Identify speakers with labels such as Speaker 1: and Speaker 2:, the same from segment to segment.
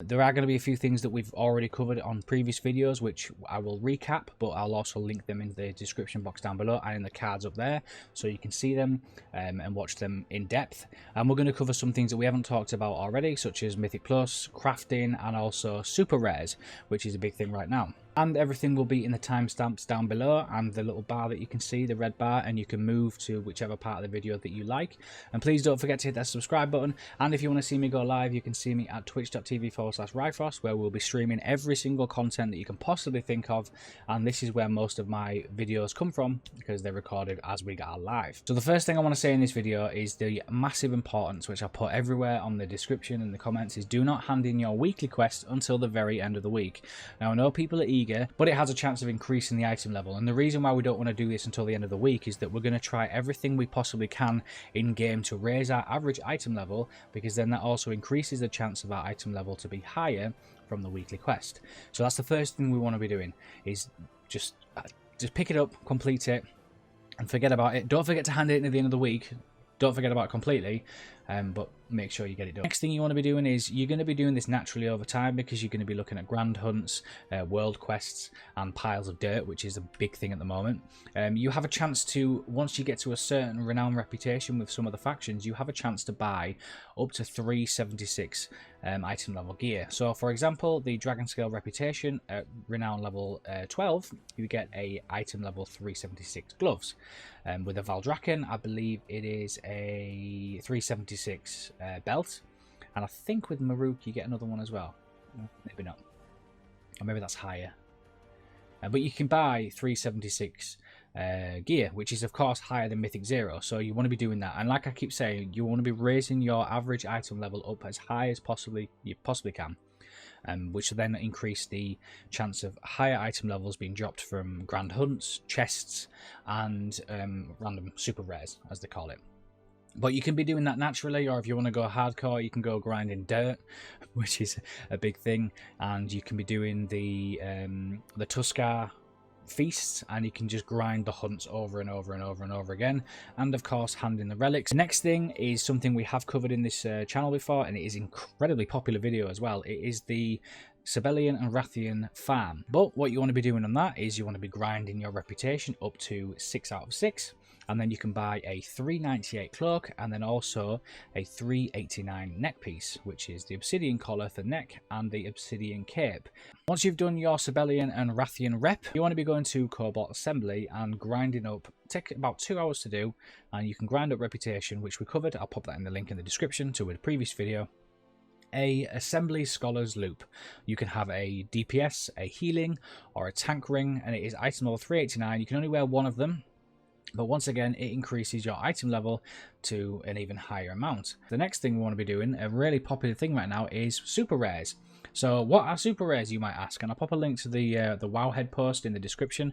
Speaker 1: There are going to be a few things that we've already covered on previous videos, which I will recap, but I'll also link them in the description box down below and in the cards up there, so you can see them and watch them in depth. And we're going to cover some things that we haven't talked about already, such as Mythic Plus, crafting, and also super rares, which is a big thing right now. And everything will be in the timestamps down below and the little bar that you can see, the red bar, and you can move to whichever part of the video that you like. And please don't forget to hit that subscribe button. And if you want to see me go live, you can see me at twitch.tv/Ryfrost, where we'll be streaming every single content that you can possibly think of. And this is where most of my videos come from, because they're recorded as we go live. So the first thing I want to say in this video is the massive importance, which I put everywhere on the description and the comments, is do not hand in your weekly quest until the very end of the week. Now I know people are eager, but it has a chance of increasing the item level, and the reason why we don't want to do this until the end of the week is that we're going to try everything we possibly can in game to raise our average item level, because then that also increases the chance of our item level to be higher from the weekly quest. So that's the first thing we want to be doing, is just pick it up, complete it, and forget about it. Don't forget to hand it in at the end of the week. Don't forget about it completely, but make sure you get it done. Next thing you want to be doing is you're going to be doing this naturally over time, because you're going to be looking at grand hunts, world quests, and piles of dirt, which is a big thing at the moment. You have a chance to, once you get to a certain renowned reputation with some of the factions, you have a chance to buy up to 376 item level gear. So for example, the Dragon Scale reputation at renown level 12, you get a item level 376 gloves. With a Valdraken, I believe it is a 376 belt, and I think with Maruk you get another one as well. Maybe not, or maybe that's higher. But you can buy 376 gear, which is of course higher than Mythic 0, so you want to be doing that. And like I keep saying, you want to be raising your average item level up as high as you possibly can, which will then increase the chance of higher item levels being dropped from grand hunts, chests, and random super rares, as they call it. But you can be doing that naturally, or if you want to go hardcore, you can go grinding dirt, which is a big thing, and you can be doing the Tuskar feasts, and you can just grind the hunts over and over and over and over again, and of course handing the relics. The next thing is something we have covered in this channel before, and it is incredibly popular video as well. It is the Sibelian and Rathian farm. But what you want to be doing on that is you want to be grinding your reputation up to 6 out of 6, and then you can buy a 398 cloak and then also a 389 neck piece, which is the obsidian collar for neck and the obsidian cape. Once you've done your Sibelian and Rathian rep, you want to be going to Cobalt Assembly and grinding up. Take about 2 hours to do, and you can grind up reputation, which we covered. I'll pop that in the link in the description to a previous video. A Assembly Scholar's Loop. You can have a DPS, a healing, or a tank ring, and it is item level 389. You can only wear one of them, but once again it increases your item level to an even higher amount. The next thing we want to be doing, a really popular thing right now, is super rares. So what are super rares, you might ask, and I'll pop a link to the Wowhead post in the description.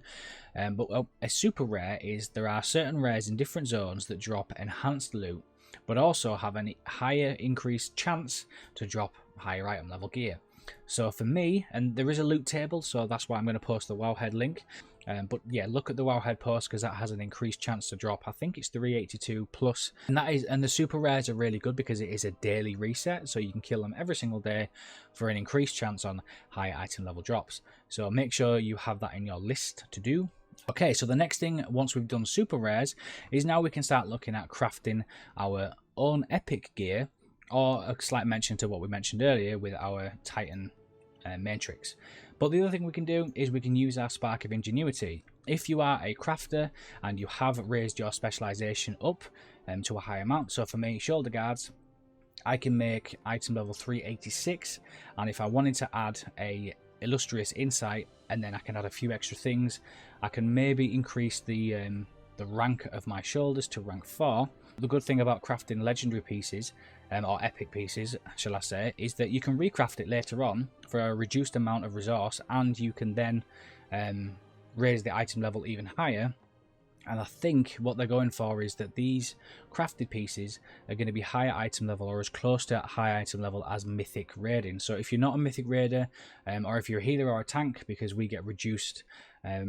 Speaker 1: But a super rare is, there are certain rares in different zones that drop enhanced loot, but also have a higher increased chance to drop higher item level gear. So for me, and there is a loot table, so that's why I'm going to post the Wowhead link. But yeah, look at the Wowhead post, because that has an increased chance to drop. I think it's 382 plus, and the super rares are really good because it is a daily reset, so you can kill them every single day for an increased chance on high item level drops. So make sure you have that in your list to do. Okay, so the next thing, once we've done super rares, is now we can start looking at crafting our own epic gear, or a slight mention to what we mentioned earlier with our Titan matrix. But the other thing we can do is we can use our Spark of Ingenuity. If you are a crafter and you have raised your specialization up to a high amount, so for me, shoulder guards, I can make item level 386, and if I wanted to add a illustrious insight, and then I can add a few extra things, I can maybe increase the rank of my shoulders to rank 4. The good thing about crafting legendary pieces, or epic pieces, shall I say, is that you can recraft it later on for a reduced amount of resource, and you can then raise the item level even higher. And I think what they're going for is that these crafted pieces are going to be higher item level, or as close to high item level as mythic raiding. So if you're not a mythic raider, or if you're a healer or a tank, because we get reduced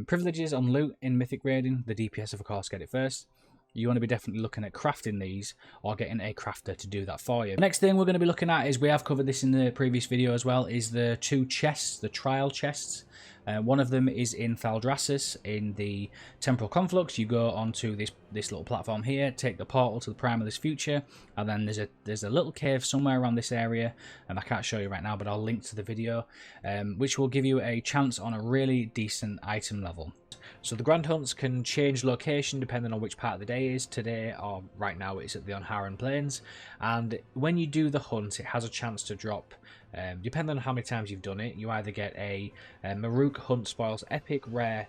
Speaker 1: privileges on loot in mythic raiding, the DPS of course get it first. you want to be definitely looking at crafting these or getting a crafter to do that for you. The next thing we're going to be looking at is, we have covered this in the previous video as well, is the 2 chests, the trial chests. One of them is in Thaldraszus in the Temporal Conflux. You go onto this little platform here, take the portal to the Prime of this Future, and then there's a little cave somewhere around this area, and I can't show you right now, but I'll link to the video, which will give you a chance on a really decent item level. So the Grand Hunts can change location depending on which part of the day it is. Today, or right now, it's at the Onharan Plains, and when you do the hunt, it has a chance to drop, depending on how many times you've done it. You either get a Maruk Hunt Spoils Epic, Rare,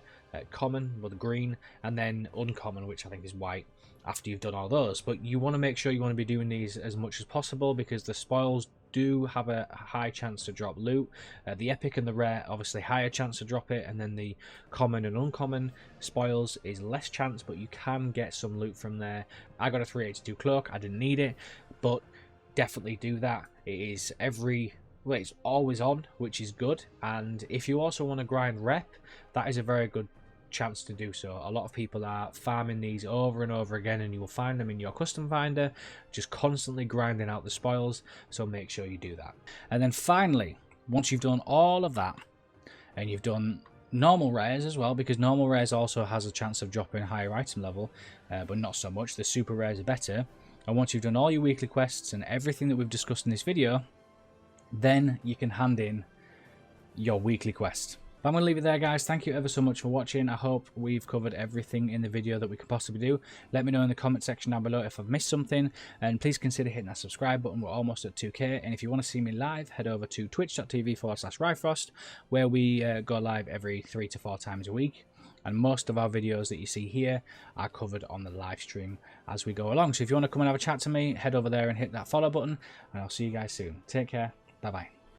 Speaker 1: Common with green, and then Uncommon, which I think is white, after you've done all those. But you want to make sure you want to be doing these as much as possible, because the spoils do have a high chance to drop loot. The epic and the rare, obviously higher chance to drop it, and then the common and uncommon spoils is less chance, but you can get some loot from there. I got a 382 cloak, I didn't need it, but definitely do that. It is it's always on, which is good. And if you also want to grind rep, that is a very good chance to do so. A lot of people are farming these over and over again, and you will find them in your custom finder, just constantly grinding out the spoils, so make sure you do that. And then finally, once you've done all of that, and you've done normal rares as well, because normal rares also has a chance of dropping higher item level, but not so much. The super rares are better. And once you've done all your weekly quests and everything that we've discussed in this video, then you can hand in your weekly quest. But I'm going to leave it there, guys. Thank you ever so much for watching. I hope we've covered everything in the video that we could possibly do. Let me know in the comment section down below if I've missed something, and please consider hitting that subscribe button. We're almost at 2k, and if you want to see me live, head over to twitch.tv/Ryfrost, where we go live every 3 to 4 times a week, and most of our videos that you see here are covered on the live stream as we go along. So if you want to come and have a chat to me, head over there and hit that follow button, and I'll see you guys soon. Take care. Bye bye.